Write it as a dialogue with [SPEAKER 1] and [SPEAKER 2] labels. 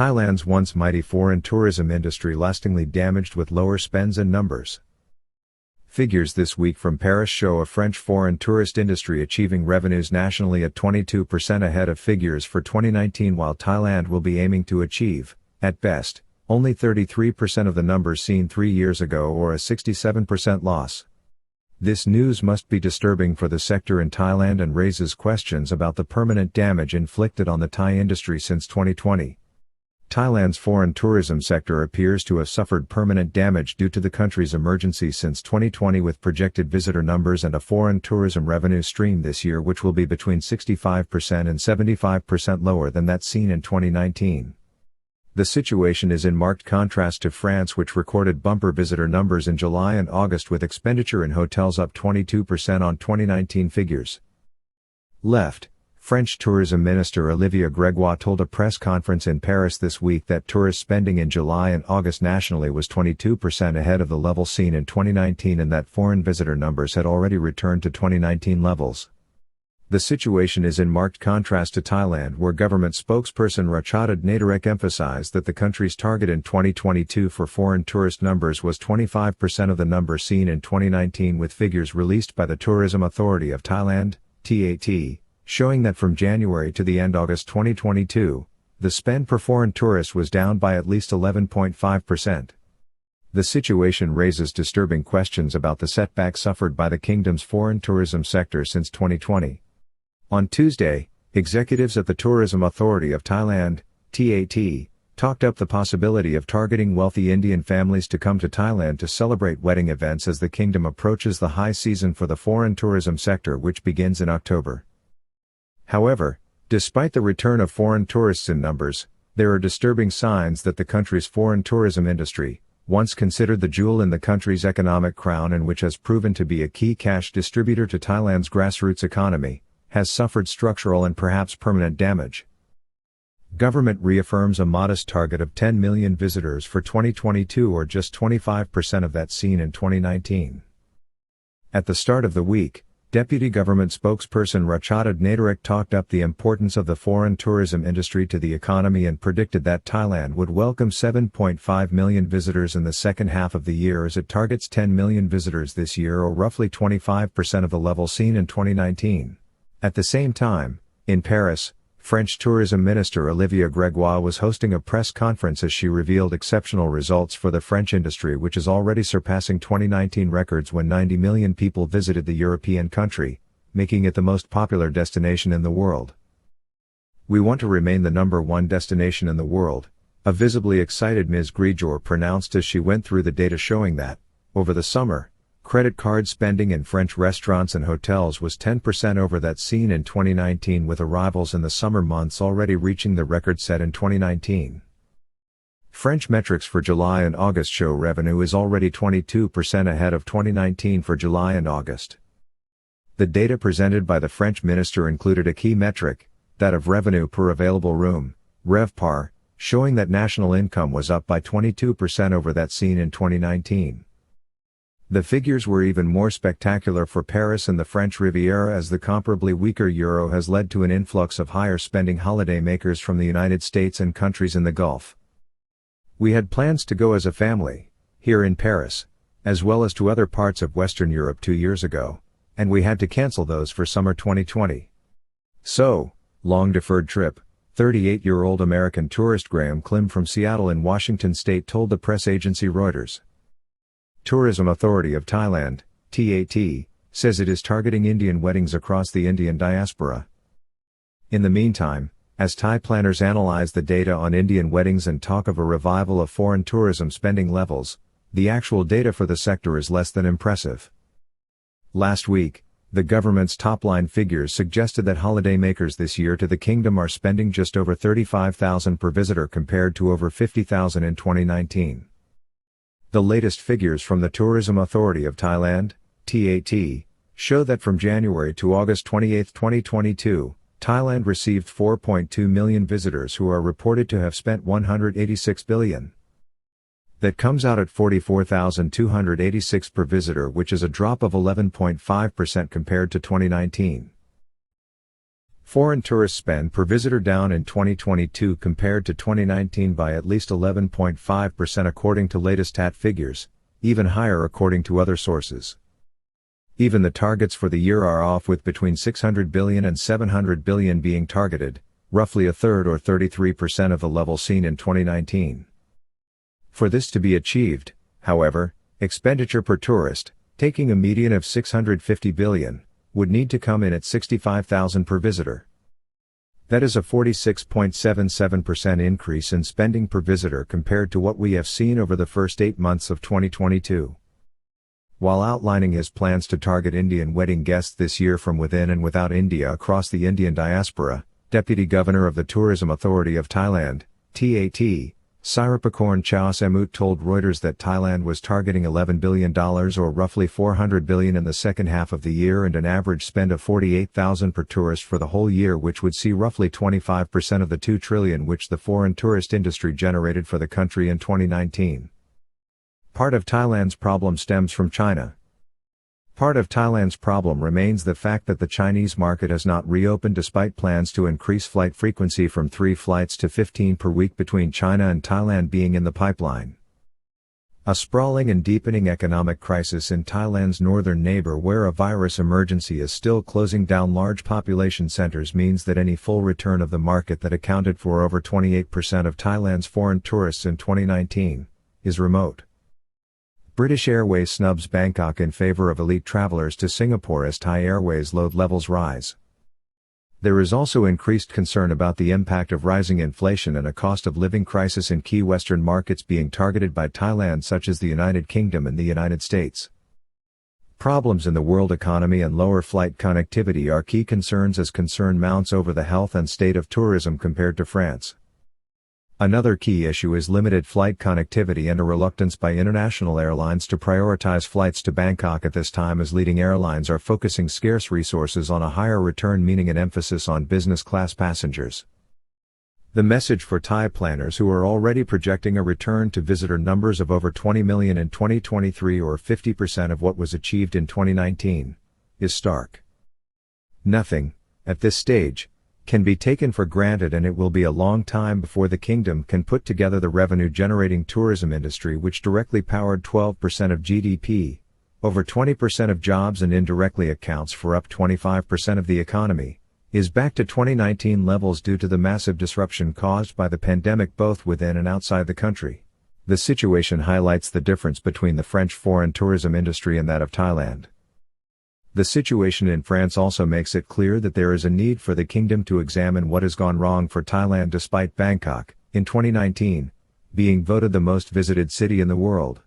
[SPEAKER 1] Thailand's once mighty foreign tourism industry lastingly damaged with lower spends and numbers. Figures this week from Paris show a French foreign tourist industry achieving revenues nationally at 22% ahead of figures for 2019, while Thailand will be aiming to achieve, at best, only 33% of the numbers seen 3 years ago, or a 67% loss. This news must be disturbing for the sector in Thailand and raises questions about the permanent damage inflicted on the Thai industry since 2020. Thailand's foreign tourism sector appears to have suffered permanent damage due to the country's emergency since 2020, with projected visitor numbers and a foreign tourism revenue stream this year which will be between 65% and 75% lower than that seen in 2019. The situation is in marked contrast to France, which recorded bumper visitor numbers in July and August, with expenditure in hotels up 22% on 2019 figures. French Tourism Minister Olivier Grégoire told a press conference in Paris this week that tourist spending in July and August nationally was 22% ahead of the level seen in 2019 and that foreign visitor numbers had already returned to 2019 levels. The situation is in marked contrast to Thailand, where government spokesperson Ratchadat Nadarek emphasized that the country's target in 2022 for foreign tourist numbers was 25% of the number seen in 2019, with figures released by the Tourism Authority of Thailand, TAT, showing that from January to the end August 2022, the spend per foreign tourist was down by at least 11.5%. The situation raises disturbing questions about the setback suffered by the kingdom's foreign tourism sector since 2020. On Tuesday, executives at the Tourism Authority of Thailand, TAT, talked up the possibility of targeting wealthy Indian families to come to Thailand to celebrate wedding events as the kingdom approaches the high season for the foreign tourism sector, which begins in October. However, despite the return of foreign tourists in numbers, there are disturbing signs that the country's foreign tourism industry, once considered the jewel in the country's economic crown and which has proven to be a key cash distributor to Thailand's grassroots economy, has suffered structural and perhaps permanent damage. Government reaffirms a modest target of 10 million visitors for 2022, or just 25% of that seen in 2019. At the start of the week, Deputy Government spokesperson Ratchadat Nadarek talked up the importance of the foreign tourism industry to the economy and predicted that Thailand would welcome 7.5 million visitors in the second half of the year, as it targets 10 million visitors this year, or roughly 25% of the level seen in 2019. At the same time, in Paris, French Tourism Minister Olivier Grégoire was hosting a press conference as she revealed exceptional results for the French industry, which is already surpassing 2019 records when 90 million people visited the European country, making it the most popular destination in the world. "We want to remain the #1 destination in the world," a visibly excited Ms. Grégoire pronounced as she went through the data showing that, over the summer, credit card spending in French restaurants and hotels was 10% over that seen in 2019, with arrivals in the summer months already reaching the record set in 2019. French metrics for July and August show revenue is already 22% ahead of 2019 for July and August. The data presented by the French minister included a key metric, that of revenue per available room, RevPAR, showing that national income was up by 22% over that seen in 2019. The figures were even more spectacular for Paris and the French Riviera, as the comparably weaker euro has led to an influx of higher spending holidaymakers from the United States and countries in the Gulf. "We had plans to go as a family, here in Paris, as well as to other parts of Western Europe 2 years ago, and we had to cancel those for summer 2020. So, long deferred trip," 38-year-old American tourist Graham Klim from Seattle in Washington state told the press agency Reuters. Tourism Authority of Thailand, TAT, says it is targeting Indian weddings across the Indian diaspora. In the meantime, as Thai planners analyze the data on Indian weddings and talk of a revival of foreign tourism spending levels, the actual data for the sector is less than impressive. Last week, the government's top-line figures suggested that holidaymakers this year to the kingdom are spending just over $35,000 per visitor compared to over $50,000 in 2019. The latest figures from the Tourism Authority of Thailand, TAT, show that from January to August 28, 2022, Thailand received 4.2 million visitors who are reported to have spent $186 billion. That comes out at $44,286 per visitor, which is a drop of 11.5% compared to 2019. Foreign tourist spend per visitor down in 2022 compared to 2019 by at least 11.5% according to latest TAT figures, even higher according to other sources. Even the targets for the year are off, with between 600 billion and 700 billion being targeted, roughly a third or 33% of the level seen in 2019. For this to be achieved, however, expenditure per tourist, taking a median of 650 billion, would need to come in at 65,000 per visitor. That is a 46.77% increase in spending per visitor compared to what we have seen over the first 8 months of 2022. While outlining his plans to target Indian wedding guests this year from within and without India across the Indian diaspora, Deputy Governor of the Tourism Authority of Thailand, TAT, Sirapakorn Chowsemut told Reuters that Thailand was targeting $11 billion or roughly 400 billion in the second half of the year and an average spend of 48,000 per tourist for the whole year, which would see roughly 25% of the 2 trillion which the foreign tourist industry generated for the country in 2019. Part of Thailand's problem stems from China. Part of Thailand's problem remains the fact that the Chinese market has not reopened despite plans to increase flight frequency from 3 flights to 15 per week between China and Thailand being in the pipeline. A sprawling and deepening economic crisis in Thailand's northern neighbor, where a virus emergency is still closing down large population centers, means that any full return of the market that accounted for over 28% of Thailand's foreign tourists in 2019 is remote. British Airways snubs Bangkok in favor of elite travelers to Singapore as Thai Airways load levels rise. There is also increased concern about the impact of rising inflation and a cost of living crisis in key Western markets being targeted by Thailand, such as the United Kingdom and the United States. Problems in the world economy and lower flight connectivity are key concerns as concern mounts over the health and state of tourism compared to France. Another key issue is limited flight connectivity and a reluctance by international airlines to prioritize flights to Bangkok at this time, as leading airlines are focusing scarce resources on a higher return, meaning an emphasis on business class passengers. The message for Thai planners who are already projecting a return to visitor numbers of over 20 million in 2023 or 50% of what was achieved in 2019 is stark. Nothing, at this stage, can be taken for granted, and it will be a long time before the kingdom can put together the revenue-generating tourism industry which directly powered 12% of GDP, over 20% of jobs, and indirectly accounts for up 25% of the economy, is back to 2019 levels due to the massive disruption caused by the pandemic both within and outside the country. The situation highlights the difference between the French foreign tourism industry and that of Thailand. The situation in France also makes it clear that there is a need for the kingdom to examine what has gone wrong for Thailand, despite Bangkok, in 2019, being voted the most visited city in the world.